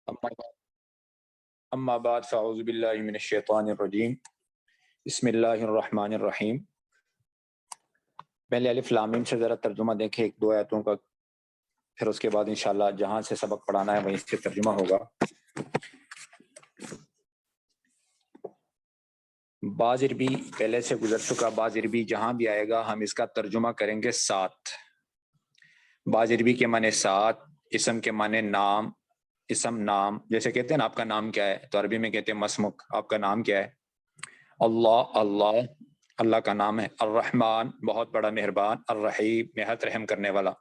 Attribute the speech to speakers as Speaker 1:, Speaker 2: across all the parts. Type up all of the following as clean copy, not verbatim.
Speaker 1: اما بعد فاعوذ باللہ من الشیطان الرجیم بسم اللہ الرحمن الرحیم۔ پہلے الف لام میم سے ذرا ترجمہ دیکھیں ایک دو آیتوں کا، پھر اس کے بعد انشاءاللہ جہاں سے سبق پڑھانا ہے وہیں سے ترجمہ ہوگا۔ بعض عربی پہلے سے گزر چکا، بعض عربی جہاں بھی آئے گا ہم اس کا ترجمہ کریں گے ساتھ۔ بعض عربی کے معنی ساتھ، اسم کے معنی نام، اسم نام، جیسے کہتے ہیں نا آپ کا نام کیا ہے، تو عربی میں کہتے ہیں مسمک، آپ کا نام کیا ہے؟ اللہ، اللہ اللہ کا نام ہے۔ الرحمن بہت بڑا مہربان، الرحیم نہایت رحم کرنے والا۔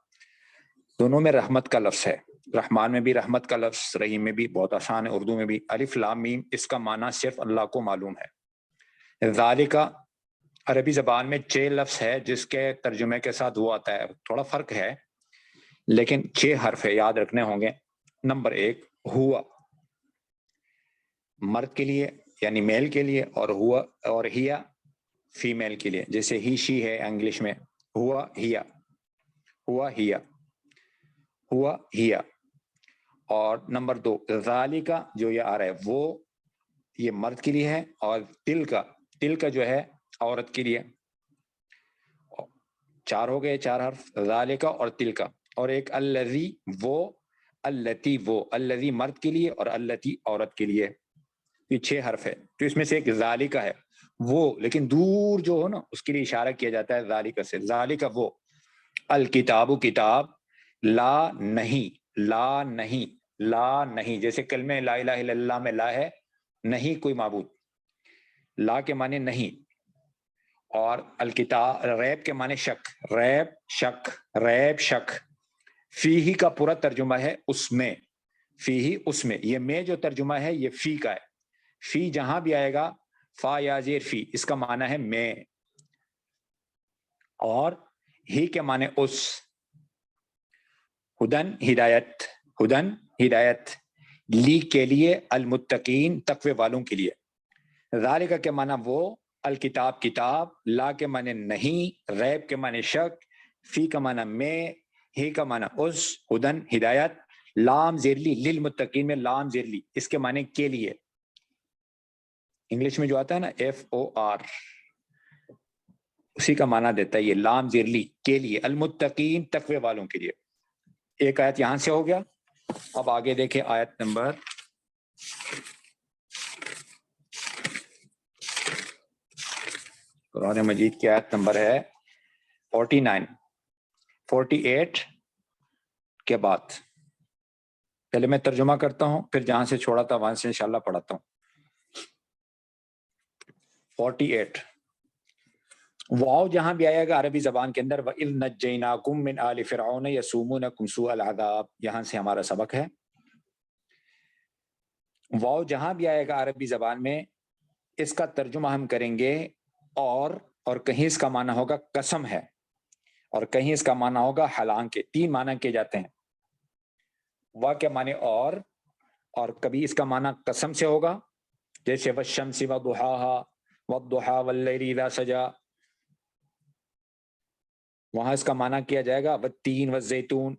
Speaker 1: دونوں میں رحمت کا لفظ ہے، رحمان میں بھی رحمت کا لفظ، رحیم میں بھی، بہت آسان ہے اردو میں بھی۔ الف لام میم اس کا معنی صرف اللہ کو معلوم ہے۔ ذالک عربی زبان میں 6 لفظ ہے جس کے ترجمے کے ساتھ وہ آتا ہے، تھوڑا فرق ہے لیکن 6 حرف ہے، یاد رکھنے ہوں گے۔ نمبر 1 ہوا، مرد کے لیے یعنی میل کے لیے، اور ہوا اور ہیا فیمیل کے لیے، جیسے ہی شی ہے انگلش میں، ہوا ہیا، ہوا ہیا، ہوا ہیا۔ اور نمبر 2 ذالک جو یہ آ رہا ہے وہ یہ مرد کے لیے ہے، اور تل کا جو ہے عورت کے لیے۔ 4 ہو گئے، 4 حرف، ذالک اور تل کا۔ اور ایک الذی وہ، اللتی وہ، الذی مرد کے لیے اور اللتی عورت کے لیے، یہ 6 حرف ہے۔ تو اس میں سے ایک ذالک ہے وہ، لیکن دور جو ہو نا اس کے لیے اشارہ کیا جاتا ہے ذالک سے، ذالک وہ۔ الکتاب کتاب، لا نہیں، لا نہیں، لا نہیں، جیسے کلمہ لا الہ الا اللہ میں لا ہے، نہیں کوئی معبود، لا کے معنی نہیں۔ اور الکتاب ریب کے معنی شک، ریب شک، ریب شک۔ فیہ کا پورا ترجمہ ہے اس میں، فیہ اس میں، یہ میں جو ترجمہ ہے یہ فی کا ہے۔ فی جہاں بھی آئے گا فا یا زیر فی، اس کا معنی ہے میں، اور ہی کے معنی اس۔ ہدن ہدایت، ہدن ہدایت، لی کے لیے، المتقین تقوی والوں کے لیے۔ ذالک کے معنی وہ، الکتاب کتاب، لا کے معنی نہیں، ریب کے معنی شک، فی کا معنی میں، ہی کا معنی اس، ہدن ہدایت، لام زیرلی، للمتقین میں لام زیرلی، اس کے معنی کے لیے۔ انگلش میں جو آتا ہے نا FOR، اسی کا معنی دیتا ہے یہ لام زیرلی، کے لیے، المتقین تقوی والوں کے لیے۔ ایک آیت یہاں سے ہو گیا۔ اب آگے دیکھیں آیت نمبر قرآن مجید کی آیت نمبر ہے 48 کے بعد۔ پہلے میں ترجمہ کرتا ہوں، پھر جہاں سے چھوڑا تھا وہاں سے انشاءاللہ پڑھاتا ہوں۔ 48 واو جہاں بھی آئے گا عربی زبان کے اندر، وَإِذْ نَجَّيْنَاكُمْ مِنْ آلِ فِرْعَوْنَ يَسُومُونَكُمْ سُوءَ الْعَذَابِ، یہاں سے ہمارا سبق ہے۔ واو جہاں بھی آئے گا عربی زبان میں اس کا ترجمہ ہم کریں گے اور کہیں اس کا معنی ہوگا قسم ہے، اور کہیں اس کا معنی ہوگا حالانکہ، 3 معنی کیے جاتے ہیں۔ وا کے معنی اور کبھی اس کا معنی قسم سے ہوگا، جیسے والشمس وضحاها والضحى واللیل اذا سجا، وہاں اس کا معنی کیا جائے گا والتین والزیتون،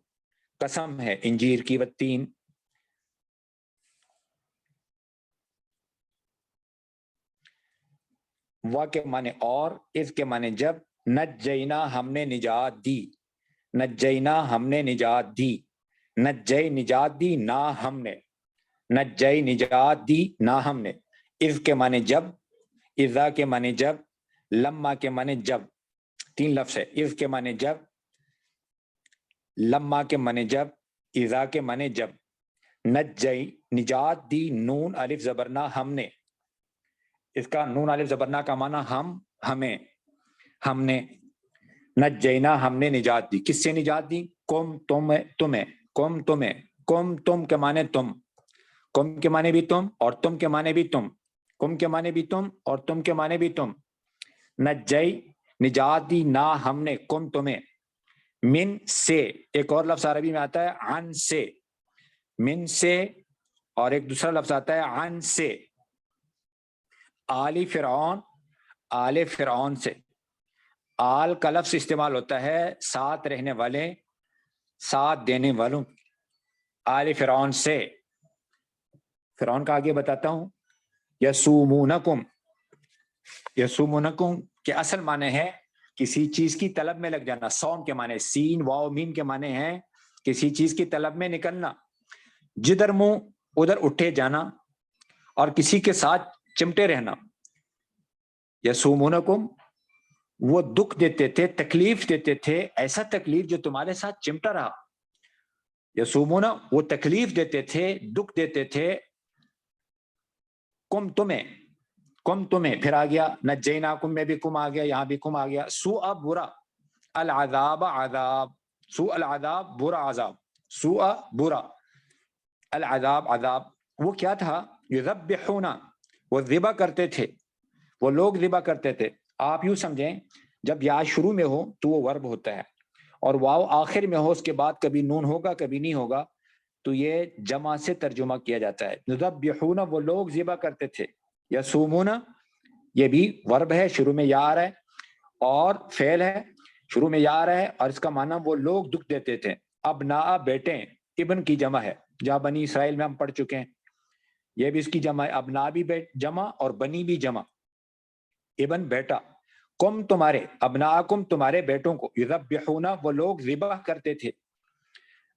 Speaker 1: قسم ہے انجیر کی، والتین۔ وا کے معنی اور، اس کے معنی جب، نجینا ہم نے نجات دی، نجینا ہم نے نجات دی، نجی نجات دی نہ ہم نے، نجی نجات دی نہ ہم نے۔ اذ کے معنی جب، اذا کے معنی جب، لما کے معنی جب، 3 لفظ ہے۔ اذ کے معنی جب، لما کے معنی جب، اذا کے معنی جب۔ نجی نجات دی، نون الف زبرنا ہم نے، اس کا نون الف زبرنا کا معنی ہم، ہمیں، ہم نے۔ نجینا ہم نے نجات دی، کس سے نجات دی؟ کم تمہیں، کم تمہیں، کم تم کے معنی تم، کم کے معنی بھی تم اور تم کے معنی بھی تم، کم کے معنی بھی تم اور تم کے معنی بھی تم۔ نجی نجات دی نہ ہم نے کم تمہیں، من سے، ایک اور لفظ عربی میں آتا ہے عن سے، من سے، اور ایک دوسرا لفظ آتا ہے عن سے، آل فرعون، آل فرعون سے۔ آل کا لفظ استعمال ہوتا ہے ساتھ رہنے والے، ساتھ دینے والوں، آل فرعون سے۔ فرعون کا آگے بتاتا ہوں. یسومونکم، یسومونکم کے اصل معنی ہے کسی چیز کی طلب میں لگ جانا. سوم کے معنی سین واو میم کے معنی ہیں کسی چیز کی طلب میں نکلنا، جدھر منہ ادھر اٹھے جانا اور کسی کے ساتھ چمٹے رہنا. یسومونکم، وہ دکھ دیتے تھے، تکلیف دیتے تھے، ایسا تکلیف جو تمہارے ساتھ چمٹا رہا. یسومونا، وہ تکلیف دیتے تھے، دکھ دیتے تھے، کم تمہیں، کم تمہیں. پھر آ گیا نجیناکم میں بھی کم آ گیا، یہاں بھی کم آ گیا. سوء برا، العذاب عذاب، سوء العذاب برا عذاب، سوء برا، العذاب عذاب. وہ کیا تھا؟ یذبحون، وہ ذبح کرتے تھے، وہ لوگ ذبح کرتے تھے. آپ یوں سمجھیں جب یا شروع میں ہو تو وہ ورب ہوتا ہے، اور واو آخر میں ہو اس کے بعد کبھی نون ہوگا کبھی نہیں ہوگا، تو یہ جمع سے ترجمہ کیا جاتا ہے. یذبحون، وہ لوگ ذبح کرتے تھے. یصومون، یہ بھی ورب ہے، شروع میں یا آ رہا ہے، اور فعل ہے، شروع میں یا آ رہا ہے، اور اس کا معنی وہ لوگ دکھ دیتے تھے. ابناء، بیٹے، ابن کی جمع ہے، جہاں بنی اسرائیل میں ہم پڑھ چکے ہیں، یہ بھی اس کی جمع ہے. ابنا بھی جمع اور بنی بھی جمع، ابن بیٹا. کم تمہارے، ابناکم تمہارے بیٹوں کو، یذبحون وہ لوگ ذبح کرتے تھے،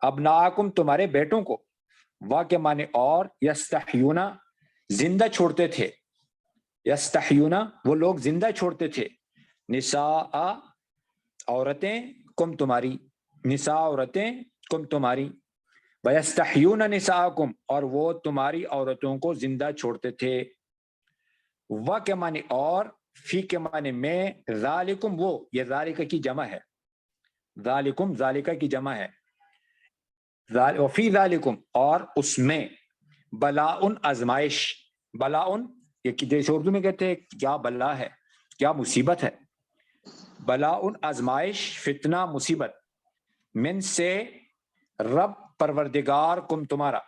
Speaker 1: ابناکم تمہارے بیٹوں کو. وا کے معنی اور، یستحیون زندہ چھوڑتے تھے، یستحیون وہ لوگ زندہ چھوڑتے تھے. نساء عورتیں، کم تمہاری، نساء عورتیں کم تمہاری. ویستحیون نساءکم اور وہ تمہاری عورتوں کو زندہ چھوڑتے تھے. و کے معنی اور، فی کے معنی میں، ذالکم وہ، یہ ذالکہ کی جمع ہے، ذالکم ذالکہ کی جمع ہے. وفی ذالکم اور اس میں، بلاء آزمائش، بلاء یہ جیسے اردو میں کہتے ہیں کیا بلا ہے، کیا مصیبت ہے. بلاء آزمائش، فتنہ، مصیبت. من سے رب پروردگار کم تمہارا،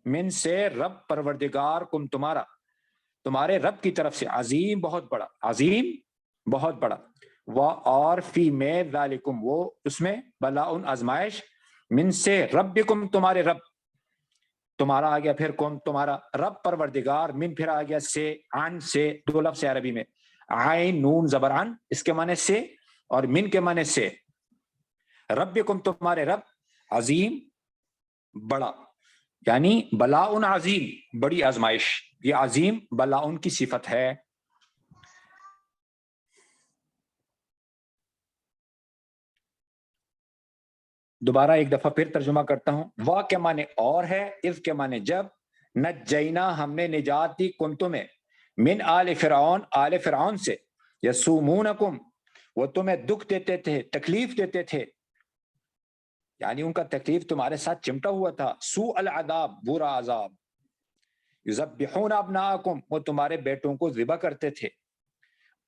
Speaker 1: من سے رب پروردگار کم تمہارا، تمہارے رب کی طرف سے. عظیم بہت بڑا، عظیم بہت بڑا. و اور فی میں، ذالکم وہ اس میں، بلاء آزمائش، من سے ربکم تمہارے رب، تمہارا آ گیا پھر کم تمہارا رب پروردگار، من پھر آ گیا سے، عن سے، دو لفظ ہے عربی میں، عین نون زبر عن، اس کے معنی سے، اور من کے معنی سے. ربکم تمہارے رب، عظیم بڑا، یعنی بلاء عظیم بڑی آزمائش. یہ عظیم بلاء کی صفت ہے. دوبارہ ایک دفعہ پھر ترجمہ کرتا ہوں. وا کے معنی اور ہے، اذ کے معنی جب، نجینا ہم نے نجات دی، کن تمہیں، من آل فرعون آل فرعون سے، یسومونکم وہ تمہیں دکھ دیتے تھے، تکلیف دیتے تھے، یعنی ان کا تکلیف تمہارے ساتھ چمٹا ہوا تھا. سوء العذاب برا عذاب. یذبحون ابناءکم وہ تمہارے بیٹوں کو ذبح کرتے تھے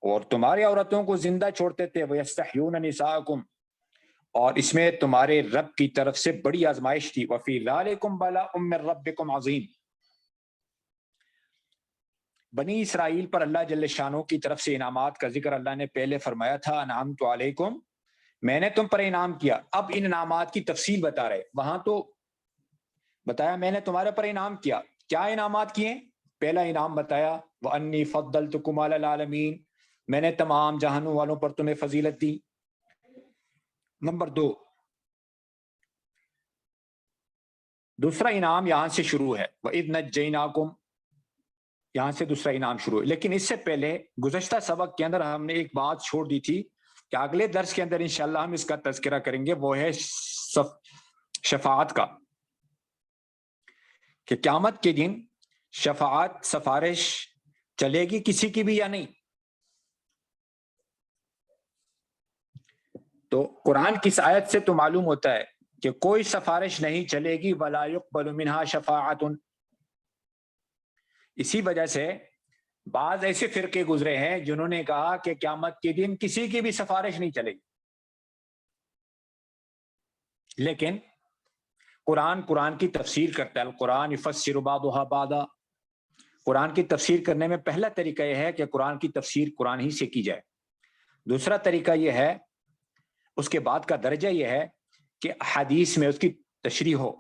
Speaker 1: اور تمہاری عورتوں کو زندہ چھوڑتے تھے. ویستحیون نساءکم اور اس میں تمہارے رب کی طرف سے بڑی آزمائش تھی. وفی ذالکم بلاء من ربکم عظیم. بنی اسرائیل پر اللہ جل شانہ کی طرف سے انعامات کا ذکر اللہ نے پہلے فرمایا تھا، انعمت علیکم، میں نے تم پر انعام کیا. اب ان انعامات کی تفصیل بتا رہے. وہاں تو بتایا میں نے تمہارے پر انعام کیا، کیا انعامات کیے؟ پہلا انعام بتایا وَأَنِّي فَضَّلْتُكُمْ عَلَى الْعَالَمِينَ، میں نے تمام جہانوں والوں پر تمہیں فضیلت دی. نمبر 2، دوسرا انعام یہاں سے شروع ہے، وَإِذْ نَجَّيْنَاكُمْ، یہاں سے دوسرا انعام شروع ہے. لیکن اس سے پہلے گزشتہ سبق کے اندر ہم نے ایک بات چھوڑ دی تھی کہ اگلے درس کے اندر انشاءاللہ ہم اس کا تذکرہ کریں گے، وہ ہے شفاعت کا، کہ قیامت کے دن شفاعت، سفارش چلے گی کسی کی بھی یا نہیں. تو قرآن کی اس آیت سے تو معلوم ہوتا ہے کہ کوئی سفارش نہیں چلے گی. وَلَا يُقْبَلُ مِنْهَا شَفَاعَةٌ. اسی وجہ سے بعض ایسے فرقے گزرے ہیں جنہوں نے کہا کہ قیامت کے دن کسی کی بھی سفارش نہیں چلے گی. لیکن قرآن کی تفسیر کرتا ہے. القرآن یفسر بعضها بعضا. قرآن کی تفسیر کرنے میں پہلا طریقہ یہ ہے کہ قرآن کی تفسیر قرآن ہی سے کی جائے. دوسرا طریقہ یہ ہے، اس کے بعد کا درجہ یہ ہے کہ حدیث میں اس کی تشریح ہو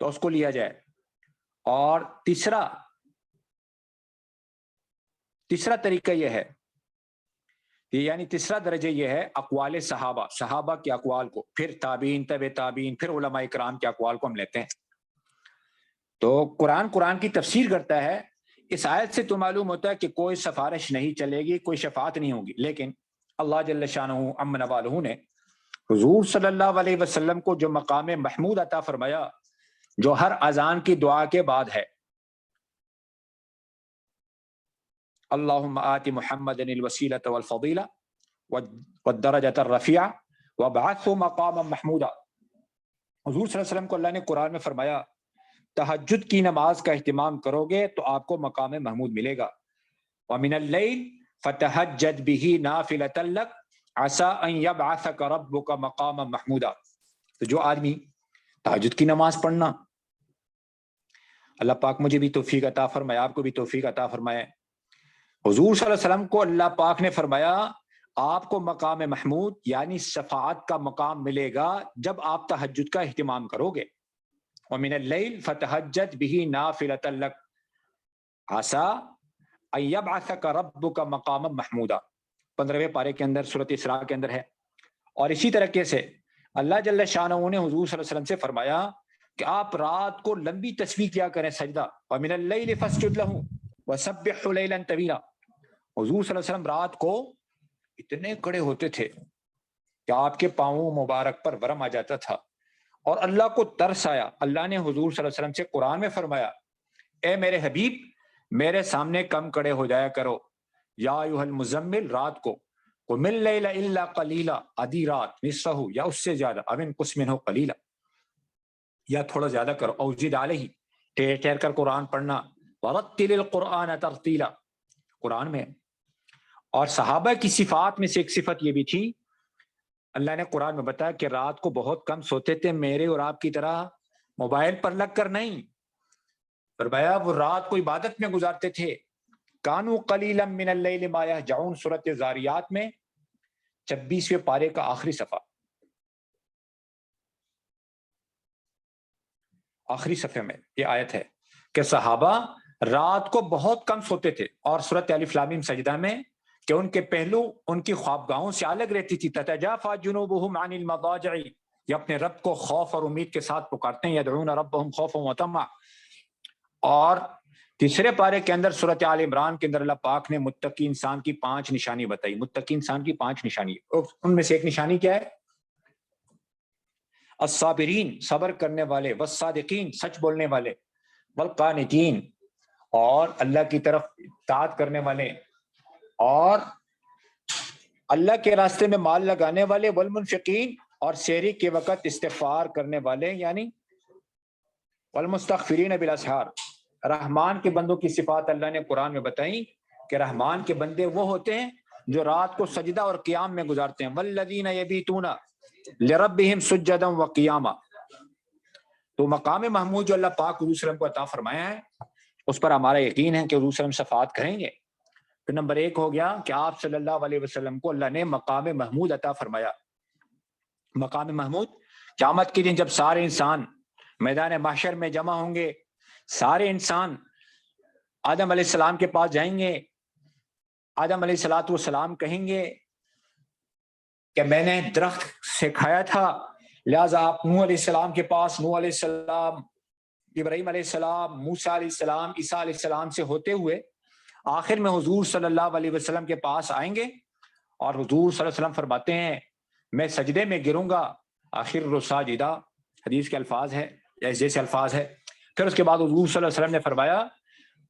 Speaker 1: تو اس کو لیا جائے. اور تیسرا طریقہ یہ ہے، یعنی تیسرا درجہ یہ ہے اقوال صحابہ کے اقوال کو، پھر تابعین، طب تابعین، پھر علماء کرام کے اقوال کو ہم لیتے ہیں۔ تو قرآن کی تفسیر کرتا ہے۔ اس آیت سے تو معلوم ہوتا ہے کہ کوئی سفارش نہیں چلے گی، کوئی شفاعت نہیں ہوگی، لیکن اللہ جل شانہ عم نوالہ نے حضور صلی اللہ علیہ وسلم کو جو مقام محمود عطا فرمایا، جو ہر اذان کی دعا کے بعد ہے، اللہم آت محمد الوسیلۃ والفضیلہ والدرجۃ الرفیعہ وابعثہ مقاما محمودا۔ حضور صلی اللہ علیہ وسلم کو اللہ نے قرآن میں فرمایا تہجد کی نماز کا اہتمام کرو گے تو آپ کو مقام محمود ملے گا۔ ومن اللیل فتہجد بہ نافلۃ لک عسیٰ ان یبعثک ربک مقاما محمودا۔ تو جو آدمی تہجد کی نماز پڑھنا، اللہ پاک مجھے بھی توفیق عطا فرمائے، آپ کو بھی توفیق عطا فرمائے۔ حضور صلی اللہ علیہ وسلم کو اللہ پاک نے فرمایا آپ کو مقام محمود یعنی شفاعت کا مقام ملے گا جب آپ تہجد کا اہتمام کرو گے۔ وَمِنَ اللَّيْلِ فَتَهَجَّدْ بِهِ نَافِلَةً لَكَ عَسَىٰ أَن يَبْعَثَكَ رَبُّكَ مَقَامًا مَحْمُودًا، 15ویں پارے کے اندر سورۃ اسراء کے اندر ہے۔ اور اسی طریقے سے اللہ جل شانہ نے حضور صلی اللہ علیہ وسلم سے فرمایا کہ آپ رات کو لمبی تسبیح کیا کریں، سجدہ، وَمِنَ اللَّيْلِ فَاسْجُدْ لَهُ وَسَبِّحْهُ لَيْلًا طَوِيلًا۔ حضور صلی اللہ علیہ وسلم رات کو اتنے کڑے ہوتے تھے کہ آپ کے پاؤں مبارک پر ورم آ جاتا تھا، اور اللہ کو ترس آیا۔ اللہ نے حضور صلی اللہ علیہ وسلم سے قرآن میں فرمایا اے میرے حبیب میرے سامنے کم کڑے ہو جایا کرو، یا ایھا المزمل، رات کو قم اللیل الا قلیلا، آدھی رات، نصفہ یا اس سے زیادہ، او انقص منہ قلیلا، یا تھوڑا زیادہ کرو، او زد علیہ، ٹھہر ٹھہر کر قرآن پڑھنا، ورتل القرآن ترتیلا، قرآن میں۔ اور صحابہ کی صفات میں سے ایک صفت یہ بھی تھی، اللہ نے قرآن میں بتایا کہ رات کو بہت کم سوتے تھے، میرے اور آپ کی طرح موبائل پر لگ کر نہیں، فرمایا وہ رات کو عبادت میں گزارتے تھے۔ کانوا قلیلا من اللیل ما یہجعون، سورۃ زاریات میں 26ویں پارے کا آخری صفحہ، آخری صفحے میں یہ آیت ہے کہ صحابہ رات کو بہت کم سوتے تھے، اور سورۃ الف لام میم سجدہ میں کہ ان کے پہلو ان کی خوابگاہوں سے الگ رہتی تھی، تتجافی جنوبہم عن المضاجع، یہ اپنے رب کو خوف اور امید کے ساتھ پکارتے ہیں، یدعون ربہم خوفا وطمعا۔ اور تیسرے پارے کے اندر سورۃ آل عمران کے اندر اللہ پاک نے متقی انسان کی 5 نشانی بتائی، متقی انسان کی 5 نشانی، ان میں سے ایک نشانی کیا ہے؟ الصابرین، صبر کرنے والے، والصادقین، سچ بولنے والے، والقانتین، اور اللہ کی طرف اطاعت کرنے والے، اور اللہ کے راستے میں مال لگانے والے، والمنفقین، اور سحری کے وقت استغفار کرنے والے، یعنی والمستغفرین بالاسحار۔ رحمان کے بندوں کی صفات اللہ نے قرآن میں بتائی کہ رحمان کے بندے وہ ہوتے ہیں جو رات کو سجدہ اور قیام میں گزارتے ہیں، والذین یبیتون لربہم سجدا وقیاما۔ تو مقام محمود جو اللہ پاک حضور صلی اللہ علیہ وسلم کو عطا فرمایا ہے، اس پر ہمارا یقین ہے کہ حضور صلی اللہ علیہ وسلم شفاعت کریں گے۔ تو نمبر 1 ہو گیا کہ آپ صلی اللہ علیہ وسلم کو اللہ نے مقام محمود عطا فرمایا۔ مقام محمود قیامت کے دن جب سارے انسان میدان محشر میں جمع ہوں گے، سارے انسان آدم علیہ السلام کے پاس جائیں گے، آدم علیہ السلام کہیں گے کہ میں نے درخت سے کھایا تھا، لہٰذا آپ نوح علیہ السلام کے پاس، نوح علیہ السلام، ابراہیم علیہ السلام، موسیٰ علیہ السلام، عیسیٰ علیہ السلام سے ہوتے ہوئے آخر میں حضور صلی اللہ علیہ وسلم کے پاس آئیں گے، اور حضور صلی اللہ علیہ وسلم فرماتے ہیں میں سجدے میں گروں گا، آخر الساجدہ، حدیث کے الفاظ ہے، جیسے الفاظ ہے۔ پھر اس کے بعد حضور صلی اللہ علیہ وسلم نے فرمایا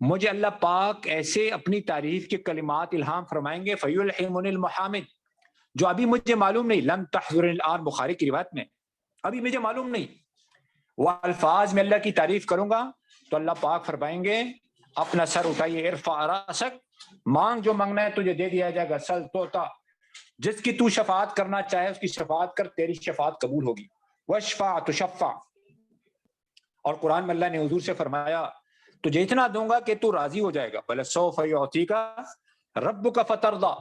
Speaker 1: مجھے اللہ پاک ایسے اپنی تعریف کے کلمات الہام فرمائیں گے، فَيُلْحِمُنِ الْمَحَامِدِ، جو ابھی مجھے معلوم نہیں، لم تحضر الان، بخاری کی روایت میں، ابھی مجھے معلوم نہیں، وہ الفاظ میں اللہ کی تعریف کروں گا تو اللہ پاک فرمائیں گے اپنا سر اٹھائیے، ارفع راسک، مانگ جو مانگنا ہے تجھے دے دیا جائے گا، سل توتا، جس کی تو شفاعت کرنا چاہے اس کی شفاعت کر، تیری شفاعت قبول ہوگی، واشفع تشفع۔ اور قرآن میں اللہ نے حضور سے فرمایا تجھے اتنا دوں گا کہ تو راضی ہو جائے گا، وَلَسَوْفَ يُعْطِيكَ رَبُّكَ فَتَرْضَىٰ۔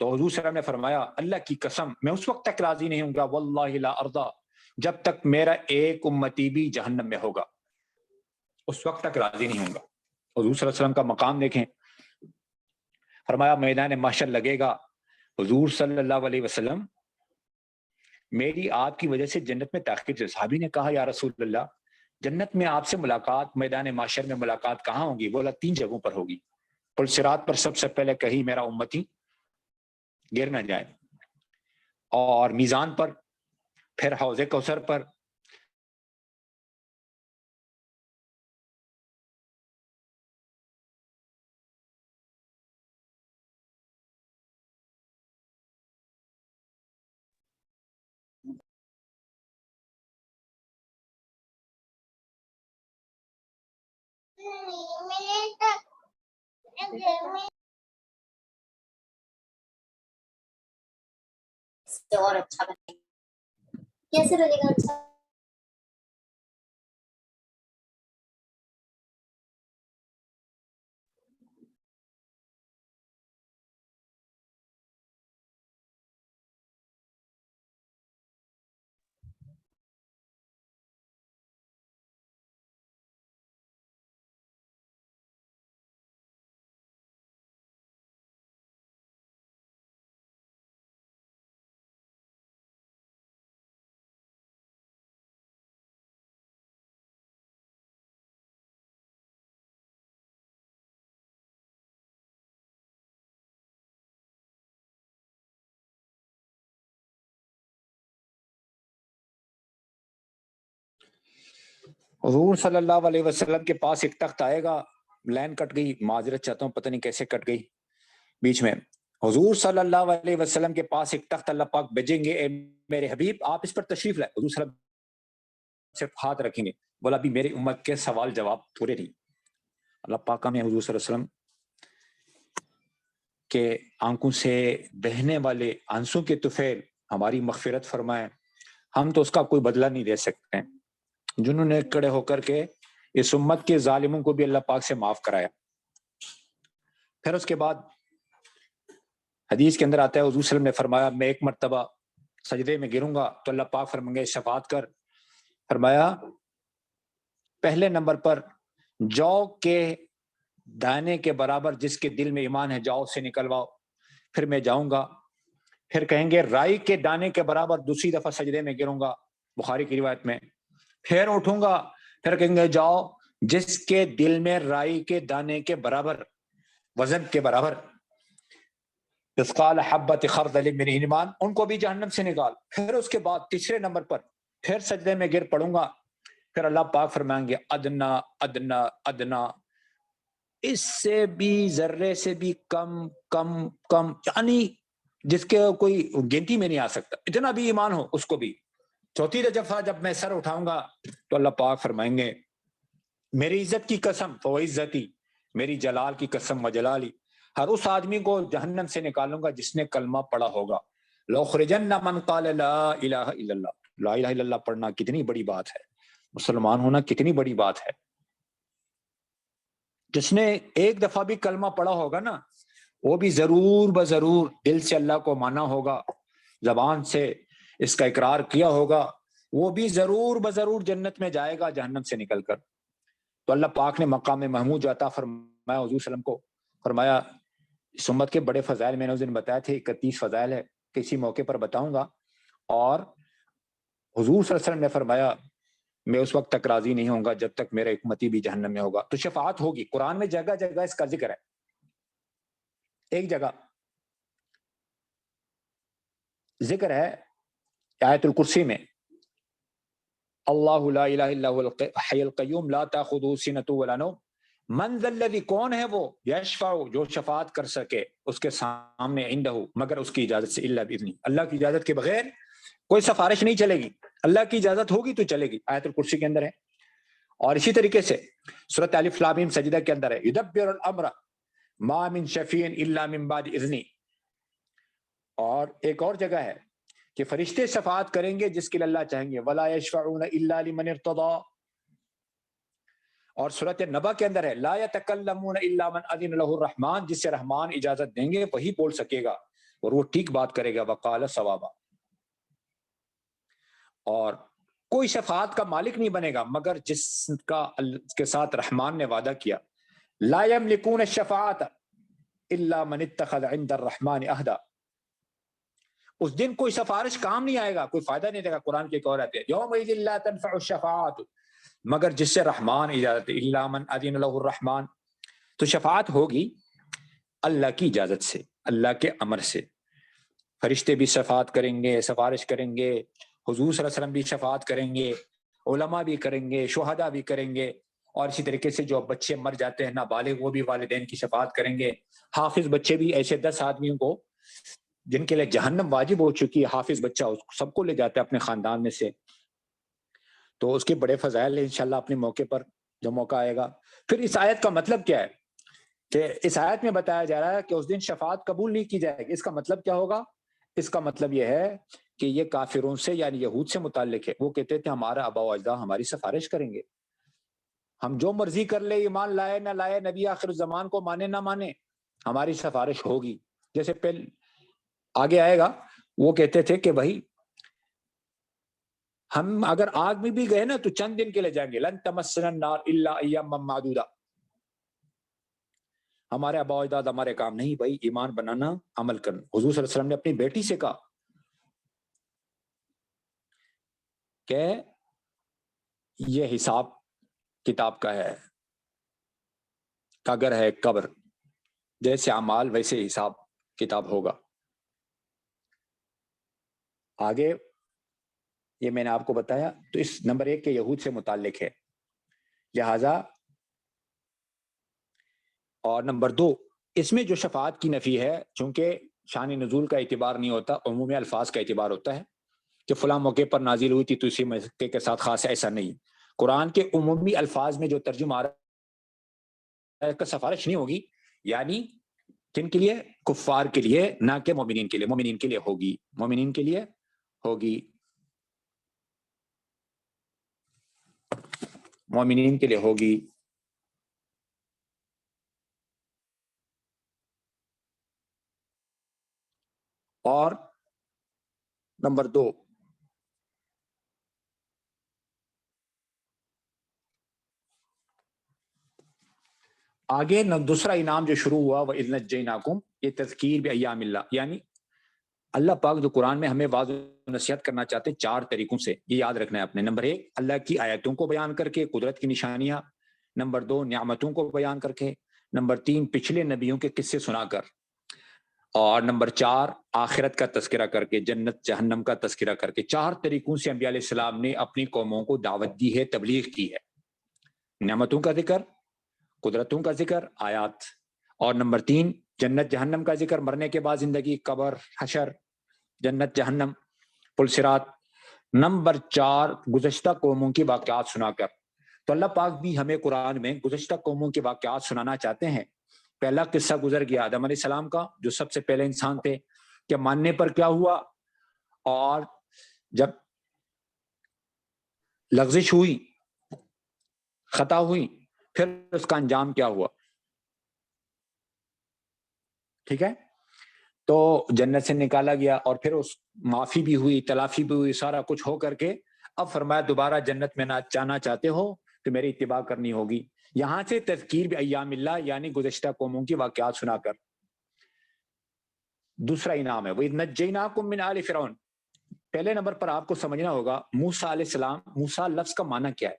Speaker 1: تو حضور صلی اللہ علیہ وسلم نے فرمایا اللہ کی قسم میں اس وقت تک راضی نہیں ہوں گا، واللہ لا ارضا، جب تک میرا ایک امتی بھی جہنم میں ہوگا، اس وقت تک راضی نہیں ہوں گا۔ حضور صلی اللہ علیہ وسلم کا مقام دیکھیں، فرمایا میدان محشر لگے گا، حضور صلی اللہ علیہ وسلم میری آپ کی وجہ سے جنت میں تاخیر سے۔ صحابی نے کہا یا رسول اللہ، جنت میں آپ سے ملاقات، میدان محشر میں ملاقات کہاں ہوگی؟ بولا 3 جگہوں پر ہوگی، پل صراط پر سب سے پہلے کہیں میرا امتی گر نہ جائے، اور میزان پر، پھر حوض کوثر پر،
Speaker 2: اور اچھا بنے کیسے بنے گا اچھا؟
Speaker 1: حضور صلی اللہ علیہ وسلم کے پاس ایک تخت آئے گا، لائن کٹ گئی، معذرت چاہتا ہوں، پتہ نہیں کیسے کٹ گئی بیچ میں۔ حضور صلی اللہ علیہ وسلم کے پاس ایک تخت اللہ پاک بھیجیں گے، اے میرے حبیب آپ اس پر تشریف لائے۔ حضور صلی اللہ علیہ وسلم صرف ہاتھ رکھیں گے، بولا ابھی میری امت کے سوال جواب پورے نہیں۔ اللہ پاک ہمیں حضور صلی اللہ علیہ وسلم کے آنکھوں سے بہنے والے آنسوں کے طفیل ہماری مغفرت فرمائے۔ ہم تو اس کا کوئی بدلہ نہیں دے سکتے، جنہوں نے کھڑے ہو کر کے اس امت کے ظالموں کو بھی اللہ پاک سے معاف کرایا۔ پھر اس کے بعد حدیث کے اندر آتا ہے، حضور صلی اللہ علیہ وسلم نے فرمایا میں ایک مرتبہ سجدے میں گروں گا تو اللہ پاک فرمائیں گے شفاعت کر۔ فرمایا پہلے نمبر پر جو کے دانے کے برابر جس کے دل میں ایمان ہے جاؤ سے نکلواؤ، پھر میں جاؤں گا، پھر کہیں گے رائی کے دانے کے برابر دوسری دفعہ سجدے میں گروں گا، بخاری کی روایت میں، پھر اٹھوں گا، پھر کہیں گے جاؤ جس کے دل میں رائی کے دانے کے برابر، وزن کے برابر، مثقال حبۃ خردل من ایمان، ان کو بھی جہنم سے نکال۔ پھر اس کے بعد تیسرے نمبر پر پھر سجدے میں گر پڑوں گا، پھر اللہ پاک فرمائیں گے ادنا ادنا ادنا، اس سے بھی ذرے سے بھی کم کم کم، یعنی جس کے کوئی گنتی میں نہیں آ سکتا، اتنا بھی ایمان ہو اس کو بھی۔ چوتھی دفعہ جب میں سر اٹھاؤں گا تو اللہ پاک فرمائیں گے میری عزت کی قسم تو عزتی، میری جلال کی قسم و جلالی، ہر اس آدمی کو جہنم سے نکالوں گا جس نے کلمہ پڑھا ہوگا۔ لَأُخْرِجَنَّ مَنْ قَالَ لَا إِلَهَ إِلَّا اللَّهُ، لا الہ الا اللہ پڑھنا کتنی بڑی بات ہے، مسلمان ہونا کتنی بڑی بات ہے۔ جس نے ایک دفعہ بھی کلمہ پڑھا ہوگا نا، وہ بھی ضرور بضرور دل سے اللہ کو مانا ہوگا، زبان سے اس کا اقرار کیا ہوگا، وہ بھی ضرور بضرور جنت میں جائے گا جہنم سے نکل کر۔ تو اللہ پاک نے مقام محمود عطا فرمایا حضور صلی اللہ علیہ وسلم کو، فرمایا اس امت کے بڑے فضائل میں نے اس دن بتائے تھے، 31 فضائل ہے، کسی موقع پر بتاؤں گا۔ اور حضور صلی اللہ علیہ وسلم نے فرمایا میں اس وقت تک راضی نہیں ہوں گا جب تک میرا امتی بھی جہنم میں ہوگا۔ تو شفاعت ہوگی، قرآن میں جگہ جگہ اس کا ذکر ہے۔ ایک جگہ ذکر ہے آیت الکرسی میں، اللہ لا الہ الا هو الحی القیوم لا تاخذہ سنۃ ولا نوم، من ذا الذی، کون ہے وہ، یشفع، جو شفاعت کر سکے اس کے سامنے، عندہ، مگر اس کی اجازت سے، الا باذنہ، اللہ کی اجازت کے بغیر کوئی سفارش نہیں چلے گی، اللہ کی اجازت ہوگی تو چلے گی، آیت الکرسی کے اندر ہے۔ اور اسی طریقے سے سورۃ الف لام میم سجدہ کے اندر ہے، یدبر الامر ما من شفیع الا من بعد اذنہ۔ اور ایک اور جگہ ہے کہ فرشتے شفاعت کریں گے جس کے لیے اللہ چاہیں گے، ولا یشفعون الا لمن ارتضى۔ اور سورۃ نبا کے اندر ہے، لا یتکلمون الا من اذن له الرحمن، جس سے رحمان اجازت دیں گے وہی بول سکے گا اور وہ ٹھیک بات کرے گا، وقال صوابا۔ اور کوئی شفاعت کا مالک نہیں بنے گا مگر جس کا کے ساتھ رحمان نے وعدہ کیا. لا یملکون الشفاعت الا من اتخذ عند الرحمن عہدا. اس دن کوئی سفارش کام نہیں آئے گا, کوئی فائدہ نہیں دے گا. قرآن کی ایک اور آیت ہے یومئذ لا تنفع الشفاعت, مگر جس سے رحمان اجازت دے, الا من اذن له الرحمن. تو شفاعت ہوگی اللہ کی اجازت سے, اللہ کے امر سے. فرشتے بھی شفاعت کریں گے, سفارش کریں گے, حضور صلی اللہ علیہ وسلم بھی شفاعت کریں گے, علماء بھی کریں گے, شہداء بھی کریں گے, اور اسی طریقے سے جو بچے مر جاتے ہیں نابالغ وہ بھی والدین کی شفاعت کریں گے. حافظ بچے بھی, ایسے 10 آدمیوں کو جن کے لیے جہنم واجب ہو چکی ہے, حافظ بچہ سب کو لے جاتا ہے اپنے خاندان میں سے. تو اس کے بڑے فضائل ہیں انشاءاللہ اپنے موقع پر جب موقع آئے گا. پھر اس آیت کا مطلب کیا ہے کہ اس آیت میں بتایا جا رہا ہے کہ اس دن شفاعت قبول نہیں کی جائے گی. اس کا مطلب کیا ہوگا؟ اس کا مطلب یہ ہے کہ یہ کافروں سے یعنی یہود سے متعلق ہے. وہ کہتے تھے ہمارا آبا و اجداد ہماری سفارش کریں گے, ہم جو مرضی کر لے, ایمان لائے نہ لائے, نبی آخر الزمان کو مانے نہ مانے, ہماری سفارش ہوگی. جیسے پہلے آگے آئے گا, وہ کہتے تھے کہ بھائی ہم اگر آگ میں بھی گئے نا تو چند دن کے لیے جائیں گے. لن تمسنا النار الا ایاما معدودا. ہمارے آبا و اجداد ہمارے کام نہیں بھائی, ایمان بنانا, عمل کرنا. حضور صلی اللہ علیہ وسلم نے اپنی بیٹی سے کہا کہ یہ حساب کتاب کا ہے, اگر ہے قبر, جیسے اعمال ویسے حساب کتاب ہوگا. آگے یہ میں نے آپ کو بتایا. تو اس نمبر 1 کے یہود سے متعلق ہے لہذا. اور نمبر 2 اس میں جو شفاعت کی نفی ہے, چونکہ شان نزول کا اعتبار نہیں ہوتا, عمومی الفاظ کا اعتبار ہوتا ہے کہ فلاں موقع پر نازل ہوئی تھی تو اسی موقع کے ساتھ خاص ہے, ایسا نہیں. قرآن کے عمومی الفاظ میں جو ترجمہ آ رہا ہے کا سفارش نہیں ہوگی, یعنی کن کے لیے؟ کفار کے لیے, نہ کہ مومنین کے لیے. مومنین کے لیے ہوگی, مومنین کے لیے ہوگی, مومنین کے لیے ہوگی. اور نمبر 2 آگے دوسرا انعام جو شروع ہوا وہ اذ نجیناکم, یہ تذکیر بایام اللہ, یعنی اللہ پاک جو قرآن میں ہمیں واضح نصیحت کرنا چاہتے ہیں 4 طریقوں سے, یہ یاد رکھنا ہے اپنے. نمبر 1 اللہ کی آیتوں کو بیان کر کے, قدرت کی نشانیاں. نمبر 2 نعمتوں کو بیان کر کے. نمبر 3 پچھلے نبیوں کے قصے سنا کر. اور نمبر 4 آخرت کا تذکرہ کر کے, جنت جہنم کا تذکرہ کر کے. 4 طریقوں سے انبیاء علیہ السلام نے اپنی قوموں کو دعوت دی ہے, تبلیغ کی ہے. نعمتوں کا ذکر, قدرتوں کا ذکر, آیات. اور نمبر 3 جنت جہنم کا ذکر, مرنے کے بعد زندگی, قبر, حشر, جنت جہنم, پل صراط. نمبر 4 گزشتہ قوموں کی واقعات سنا کر. تو اللہ پاک بھی ہمیں قرآن میں گزشتہ قوموں کے واقعات سنانا چاہتے ہیں. پہلا قصہ گزر گیا آدم علیہ السلام کا, جو سب سے پہلے انسان تھے, کہ ماننے پر کیا ہوا, اور جب لغزش ہوئی, خطا ہوئی, پھر اس کا انجام کیا ہوا. ٹھیک ہے, تو جنت سے نکالا گیا, اور پھر اس معافی بھی ہوئی, تلافی بھی ہوئی, سارا کچھ ہو کر کے اب فرمایا دوبارہ جنت میں نہ جانا چاہتے ہو تو میری اتباع کرنی ہوگی. یہاں سے تذکیر بایام اللہ, یعنی گزشتہ قوموں کی واقعات سنا کر. دوسرا انعام ہے وَإِذْ نَجَّيْنَاكُمْ مِنْ آلِ فِرْعَوْنَ. پہلے نمبر پر آپ کو سمجھنا ہوگا موسیٰ علیہ السلام, موسیٰ لفظ کا معنی کیا ہے؟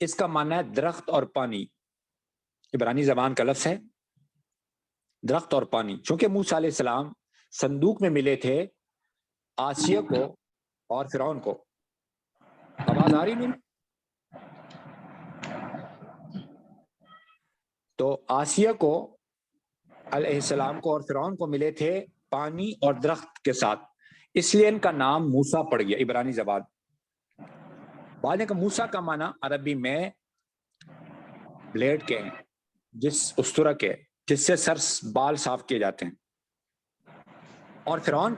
Speaker 1: اس کا معنی ہے درخت اور پانی. عبرانی زبان کا لفظ ہے درخت اور پانی. چونکہ موسیٰ علیہ السلام صندوق میں ملے تھے آسیہ کو اور فرعون کو. آواز آ رہی نہیں؟ تو آسیہ کو علیہ السلام کو اور فرعون کو ملے تھے پانی اور درخت کے ساتھ, اس لیے ان کا نام موسیٰ پڑ گیا عبرانی زبان. بعد کا موسیٰ کا معنی عربی میں بلیڈ کے ہیں, جس استرا کے, جس سے سر بال صاف کیے جاتے ہیں. اور فرعون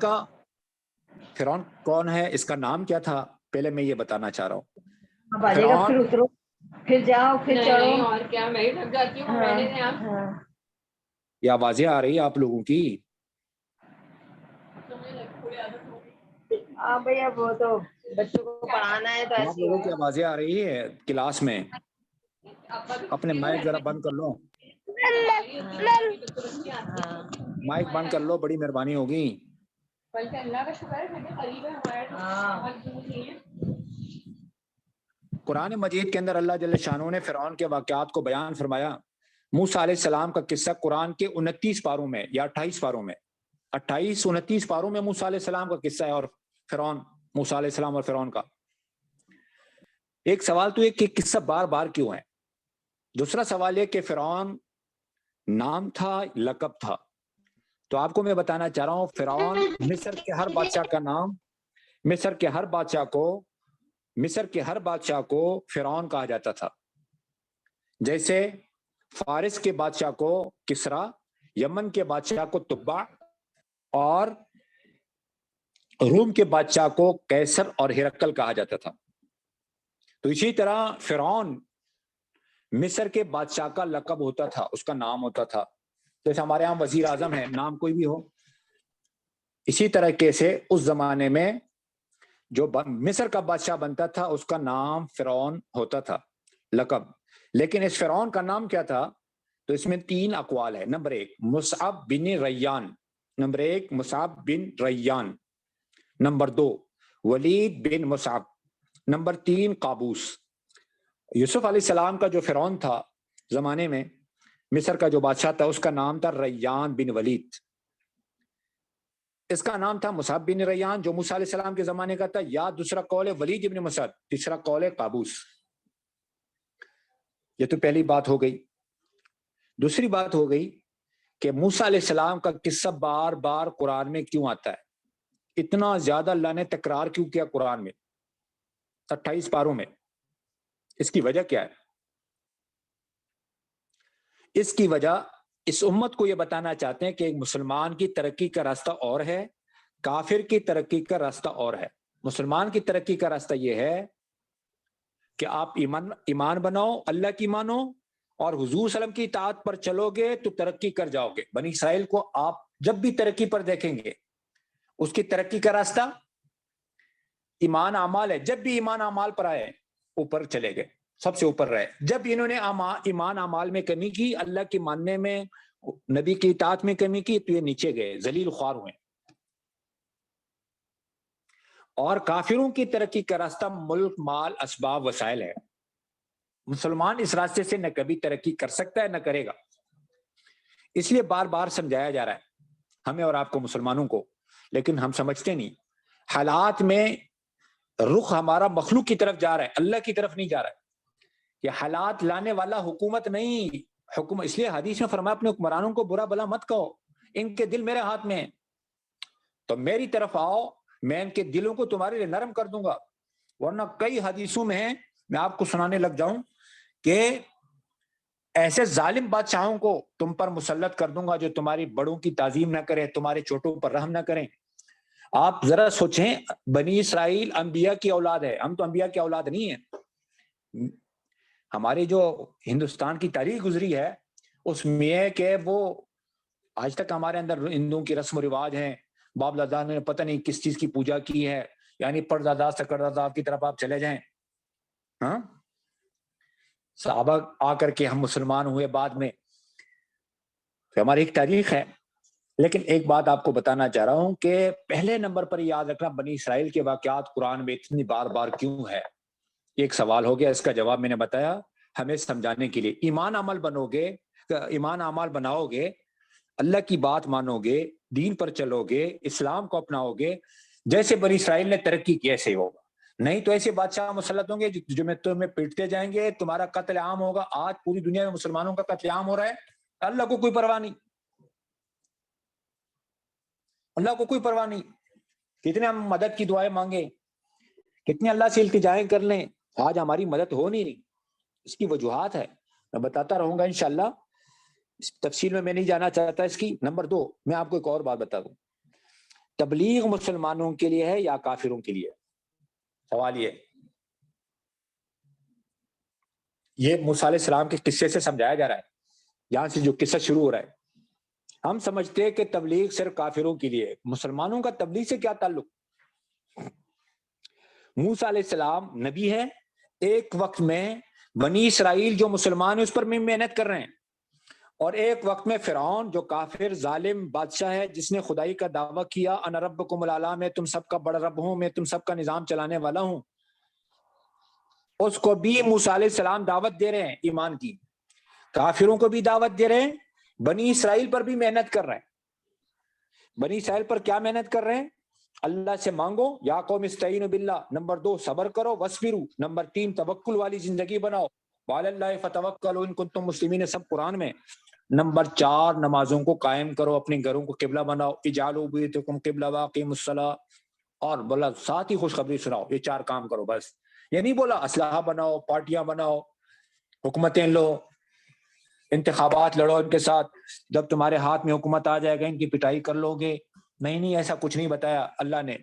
Speaker 1: کون ہے, اس کا نام کیا تھا, پہلے میں یہ بتانا چاہ رہا ہوں.
Speaker 3: پھر اترو, پھر جاؤ, پھر چڑھو.
Speaker 4: اور کیا, میں ہی تھک جاتی ہوں. میں نے
Speaker 1: یہ آوازیں آ رہی ہیں آپ لوگوں کی؟
Speaker 3: ہاں بھیا وہ تو بچوں کو پڑھانا ہے تو
Speaker 1: آپ
Speaker 3: ایسے ہی
Speaker 1: لوگوں
Speaker 3: ہوگا۔
Speaker 1: کی آوازیں آ رہی ہے کلاس میں، اپنے مائک ذرا بند کر لو،
Speaker 3: ہاں
Speaker 1: مائک بند کر لو، بڑی مہربانی ہوگی۔
Speaker 4: بلکہ اللہ کا شکر ہے کہ قریب ہے ہمارے تو
Speaker 3: ہاں۔
Speaker 4: بہت دور نہیں ہے۔
Speaker 1: قرآن مجید کے اندر اللہ جل شانہ نے فرعون کے واقعات کو بیان فرمایا۔ موسیٰ علیہ السلام کا قصہ قرآن کے 29 پاروں میں یا 28 پاروں میں، 28-29 پاروں میں موسیٰ علیہ السلام کا قصہ ہے، اور فرعون، موسیٰ علیہ السلام اور فرعون کا۔ ایک سوال تو یہ کہ قصہ بار بار کیوں ہے؟ دوسرا سوال یہ کہ فرعون نام تھا، لقب تھا؟ تو آپ کو میں بتانا چاہ رہا ہوں، فرعون مصر کے ہر بادشاہ کا نام، مصر کے ہر بادشاہ کو فرعون کہا جاتا تھا۔ جیسے فارس کے بادشاہ کو کسرا، یمن کے بادشاہ کو تبع، اور روم کے بادشاہ کو قیصر اور ہرقل کہا جاتا تھا۔ تو اسی طرح فرعون مصر کے بادشاہ کا لقب ہوتا تھا، اس کا نام ہوتا تھا، جیسے ہمارے یہاں وزیر اعظم ہے، نام کوئی بھی ہو۔ اسی طرح سے اس زمانے میں جو مصر کا بادشاہ بنتا تھا اس کا نام فرعون ہوتا تھا، لقب۔ لیکن اس فرعون کا نام کیا تھا؟ تو اس میں 3 اقوال ہے۔ نمبر 1 مصعب بن ریان، نمبر 2 ولید بن مصعب، نمبر 3 قابوس۔ یوسف علیہ السلام کا جو فرعون تھا زمانے میں، مصر کا جو بادشاہ تھا، اس کا نام تھا ریان بن ولید۔ اس کا نام تھا مصعب بن ریان جو موسیٰ علیہ السلام کے زمانے کا تھا، یا دوسرا قول ہے ولید بن مصعب، تیسرا قول ہے قابوس۔ یہ تو پہلی بات ہو گئی۔ دوسری بات ہو گئی کہ موسیٰ علیہ السلام کا قصہ بار بار قرآن میں کیوں آتا ہے؟ اتنا زیادہ اللہ نے تکرار کیوں کیا قرآن میں 28 پاروں میں؟ اس کی وجہ کیا ہے؟ اس کی وجہ اس امت کو یہ بتانا چاہتے ہیں کہ ایک مسلمان کی ترقی کا راستہ اور ہے، کافر کی ترقی کا راستہ اور ہے۔ مسلمان کی ترقی کا راستہ یہ ہے کہ آپ ایمان بناؤ، اللہ کی مانو، اور حضور صلی اللہ علیہ وسلم کی اطاعت پر چلو گے تو ترقی کر جاؤ گے۔ بنی اسرائیل کو آپ جب بھی ترقی پر دیکھیں گے، اس کی ترقی کا راستہ ایمان اعمال ہے۔ جب بھی ایمان اعمال پر آئے اوپر چلے گئے، سب سے اوپر رہے۔ جب انہوں نے ایمان اعمال میں کمی کی، اللہ کی ماننے میں، نبی کی اطاعت میں کمی کی، تو یہ نیچے گئے، ذلیل خوار ہوئے۔ اور کافروں کی ترقی کا راستہ ملک، مال، اسباب، وسائل ہے۔ مسلمان اس راستے سے نہ کبھی ترقی کر سکتا ہے نہ کرے گا۔ اس لیے بار بار سمجھایا جا رہا ہے ہمیں اور آپ کو، مسلمانوں کو، لیکن ہم سمجھتے نہیں۔ حالات میں رخ ہمارا مخلوق کی طرف جا رہا ہے، اللہ کی طرف نہیں جا رہا ہے۔ یہ حالات لانے والا حکومت نہیں، حکومت۔ اس لیے حدیث میں فرمایا اپنے حکمرانوں کو برا بلا مت کہو، ان کے دل میرے ہاتھ میں ہیں، تو میری طرف آؤ، میں ان کے دلوں کو تمہارے لیے نرم کر دوں گا۔ ورنہ کئی حدیثوں میں ہیں، میں آپ کو سنانے لگ جاؤں کہ ایسے ظالم بادشاہوں کو تم پر مسلط کر دوں گا جو تمہاری بڑوں کی تعظیم نہ کریں، تمہارے چھوٹوں پر رحم نہ کریں۔ آپ ذرا سوچیں، بنی اسرائیل انبیاء کی اولاد ہے، ہم تو انبیاء کی اولاد نہیں ہیں۔ ہمارے جو ہندوستان کی تاریخ گزری ہے اس میں کہ وہ آج تک ہمارے اندر ہندوؤں کی رسم و رواج ہیں، باپ دادا نے پتہ نہیں کس چیز کی پوجا کی ہے، یعنی پردادا سکردادا کی طرف آپ چلے جائیں۔ ہاں، صحابہ آ کر کے ہم مسلمان ہوئے بعد میں، ہماری ایک تاریخ ہے۔ لیکن ایک بات آپ کو بتانا چاہ رہا ہوں کہ پہلے نمبر پر یاد رکھنا، بنی اسرائیل کے واقعات قرآن میں اتنی بار بار کیوں ہے؟ ایک سوال ہو گیا، اس کا جواب میں نے بتایا ہمیں سمجھانے کے لیے۔ ایمان عمل بناؤ گے، اللہ کی بات مانو گے، دین پر چلو گے، اسلام کو اپناؤ گے، جیسے بنی اسرائیل نے ترقی کی ایسے ہوگا۔ نہیں تو ایسے بادشاہ مسلط ہوں گے جو میں تمہیں پیٹتے جائیں گے، تمہارا قتل عام ہوگا۔ آج پوری دنیا میں مسلمانوں کا قتل عام ہو رہا ہے، اللہ کو کوئی پرواہ نہیں، اللہ کو کوئی پرواہ نہیں۔ کتنے ہم مدد کی دعائیں مانگے، کتنے اللہ سے التجائیں کر لیں، آج ہماری مدد ہو نہیں رہی۔ اس کی وجوہات ہے، میں بتاتا رہوں گا انشاءاللہ، اس تفصیل میں نہیں جانا چاہتا اس کی۔ نمبر 2 میں آپ کو ایک اور بات بتا دوں، تبلیغ مسلمانوں کے لیے ہے یا کافروں کے لیے؟ سوال یہ موسیٰ علیہ السلام کے قصے سے سمجھایا جا رہا ہے، یہاں سے جو قصہ شروع ہو رہا ہے۔ ہم سمجھتے ہیں کہ تبلیغ صرف کافروں کے لیے ہے، مسلمانوں کا تبلیغ سے کیا تعلق؟ موسیٰ علیہ السلام نبی ہے، ایک وقت میں بنی اسرائیل جو مسلمان ہیں اس پر بھی محنت کر رہے ہیں، اور ایک وقت میں فرعون جو کافر ظالم بادشاہ ہے جس نے خدائی کا دعویٰ کیا انا ربکم الاعلی، میں تم سب کا بڑا رب ہوں، میں تم سب کا نظام چلانے والا ہوں، اس کو بھی موسیٰ علیہ السلام دعوت دے رہے ہیں ایمان کی، کافروں کو بھی دعوت دے رہے ہیں، بنی اسرائیل پر بھی محنت کر رہے ہیں۔ بنی اسرائیل پر کیا محنت کر رہے ہیں؟ اللہ سے مانگو، یا قوم استعینوا باللہ، نمبر 2 صبر کرو، وصبروا، نمبر 3 توکل والی زندگی بناؤ، وعلی اللہ فتوکلوا ان کنتم مسلمین، سب قرآن میں۔ نمبر 4 نمازوں کو قائم کرو، اپنے گھروں کو قبلہ بناؤ، اجعلوا بیوتکم قبلہ واقیموا الصلاۃ، اور بولا ساتھ ہی خوشخبری سناؤ، یہ 4 کام کرو بس۔ یہ نہیں بولا اسلحہ بناؤ، پارٹیاں بناؤ، حکومتیں لو، انتخابات لڑو ان کے ساتھ، جب تمہارے ہاتھ میں حکومت آ جائے گا ان کی پٹائی کر لو گے۔ نہیں، ایسا کچھ نہیں بتایا اللہ نے۔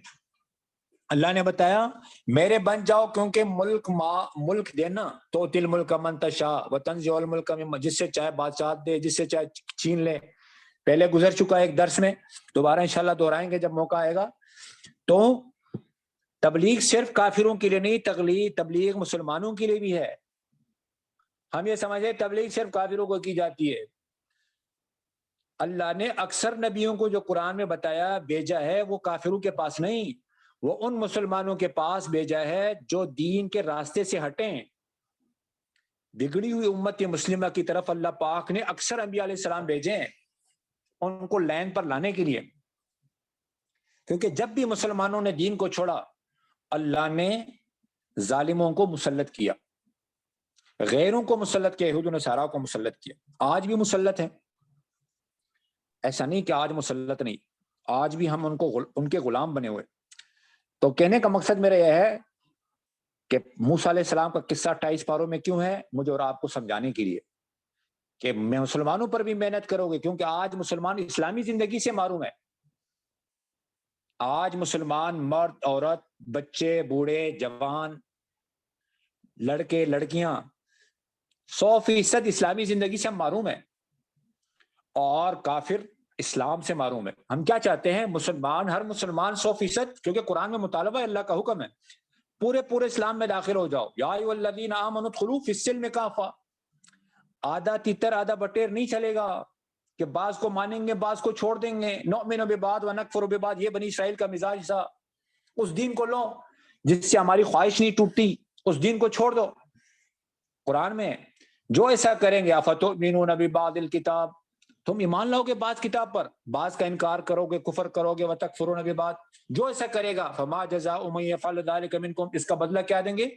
Speaker 1: اللہ نے بتایا میرے بن جاؤ، کیونکہ ملک دینا تو تل ملک من تشاء وتنزع الملک ممن، جس سے چاہے بادشاہ دے، جس سے چاہے چھین لے۔ پہلے گزر چکا ایک درس میں، دوبارہ انشاءاللہ دہرائیں گے جب موقع آئے گا۔ تو تبلیغ صرف کافروں کے لیے نہیں، تبلیغ مسلمانوں کے لیے بھی ہے۔ ہم یہ سمجھے تبلیغ صرف کافروں کو کی جاتی ہے۔ اللہ نے اکثر نبیوں کو جو قرآن میں بتایا بھیجا ہے وہ کافروں کے پاس نہیں، وہ ان مسلمانوں کے پاس بھیجا ہے جو دین کے راستے سے ہٹیں۔ بگڑی ہوئی امت مسلمہ کی طرف اللہ پاک نے اکثر انبیاء علیہ السلام بھیجے ہیں ان کو لائن پر لانے کے لیے، کیونکہ جب بھی مسلمانوں نے دین کو چھوڑا اللہ نے ظالموں کو مسلط کیا، غیروں کو مسلط کیا، یہود و نصارہ کو مسلط کیا۔ آج بھی مسلط ہے، ایسا نہیں کہ آج مسلط نہیں، آج بھی ہم ان کے غلام بنے ہوئے۔ تو کہنے کا مقصد میرا یہ ہے کہ موسیٰ علیہ السلام کا قصہ 28 پاروں میں کیوں ہے، مجھے اور آپ کو سمجھانے کے لیے کہ میں مسلمانوں پر بھی محنت کرو گے، کیونکہ آج مسلمان اسلامی زندگی سے محروم ہے۔ آج مسلمان مرد، عورت، بچے، بوڑھے، جوان، لڑکے، لڑکیاں 100% اسلامی زندگی سے ہم معروم ہیں، اور کافر اسلام سے معروم ہے۔ ہم کیا چاہتے ہیں؟ مسلمان، ہر مسلمان 100%، کیونکہ قرآن میں مطالبہ ہے، اللہ کا حکم ہے، پورے اسلام میں داخل ہو جاؤ، یا ایھا الذین آمنوا ادخلوا فی السلم کافہ۔ آدھا تیتر آدھا بٹیر نہیں چلے گا کہ بعض کو مانیں گے بعض کو چھوڑ دیں گے، نؤمن ببعض ونکفر ببعض، یہ بنی اسرائیل کا مزاج تھا۔ اس دین کو لو جس سے ہماری خواہش نہیں ٹوٹتی، اس دین کو چھوڑ دو۔ قرآن میں جو ایسا کریں گے، افتؤمنون ببعض الکتاب، تم ایمان لاؤ گے بعض کتاب پر، بعض کا انکار کرو گے، کفر کرو گے، وتکفرون ببعض، جو ایسا کرے گا فما جزاء من یفعل ذلک منکم، اس کا بدلہ کیا دیں گے؟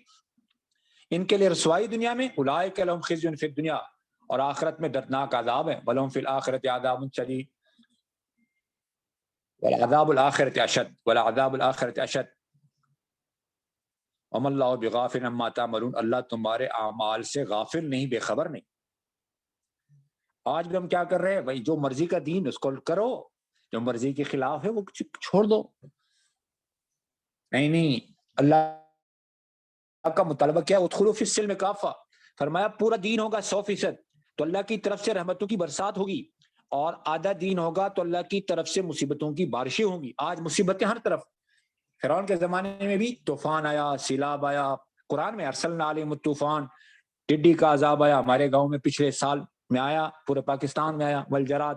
Speaker 1: ان کے لیے رسوائی دنیا میں، اولئک لهم خزي فی الدنیا، اور آخرت میں دردناک عذاب ہے، ولہم فی الآخرۃ عذاب شدید ولعذاب الآخرۃ اشد ولعذاب الآخرۃ اشد وما اللہ بغافل عما تعملون، اللہ تمہارے اعمال سے غافل نہیں، بے خبر نہیں۔ آج بھی ہم کیا کر رہے ہیں؟ بھائی جو مرضی کا دین اس کو کرو، جو مرضی کے خلاف ہے وہ چھوڑ دو۔ نہیں، اللہ کا مطالبہ کیا؟ ادخلوا فی السلم کافہ، فرمایا پورا دین ہوگا 100%، تو اللہ کی طرف سے رحمتوں کی برسات ہوگی، اور آدھا دین ہوگا تو اللہ کی طرف سے مصیبتوں کی بارشیں ہوں گی۔ آج مصیبتیں ہر طرف، فرعون کے زمانے میں بھی طوفان آیا، سیلاب آیا، قرآن میں ارسلنا علیہم الطوفان، ٹڈی کا عذاب آیا، ہمارے گاؤں میں پچھلے سال میں آیا، پورے پاکستان میں آیا، والجراد،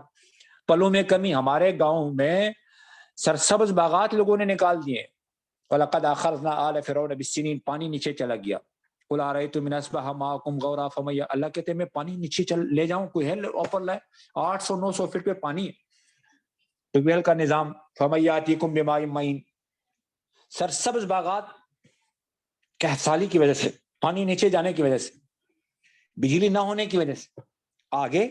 Speaker 1: پلوں میں کمی، ہمارے گاؤں میں سرسبز باغات لوگوں نے نکال دیے۔ وَلَقَدْ أَخَذْنَا آلَ فِرْعَوْنَ بِالسِّنِينَ، پانی نیچے چلا گیا۔ قُلْ أَرَأَيْتُم إِنْ أَصْبَحَ مَاؤُكُمْ غَوْرًا فَمَن، اللہ کہتے ہیں میں پانی نیچے لے جاؤں، کوئی ہے اوپر لائے؟ 800-900 فٹ پہ پانی ہے، ٹیوب ویل کا نظام۔ فَمَن يَأْتِيكُم بِمَاءٍ مَّعِينٍ، سرسبز باغات کہسالی کی وجہ سے، پانی نیچے جانے کی وجہ سے، بجلی نہ ہونے کی وجہ سے۔ آگے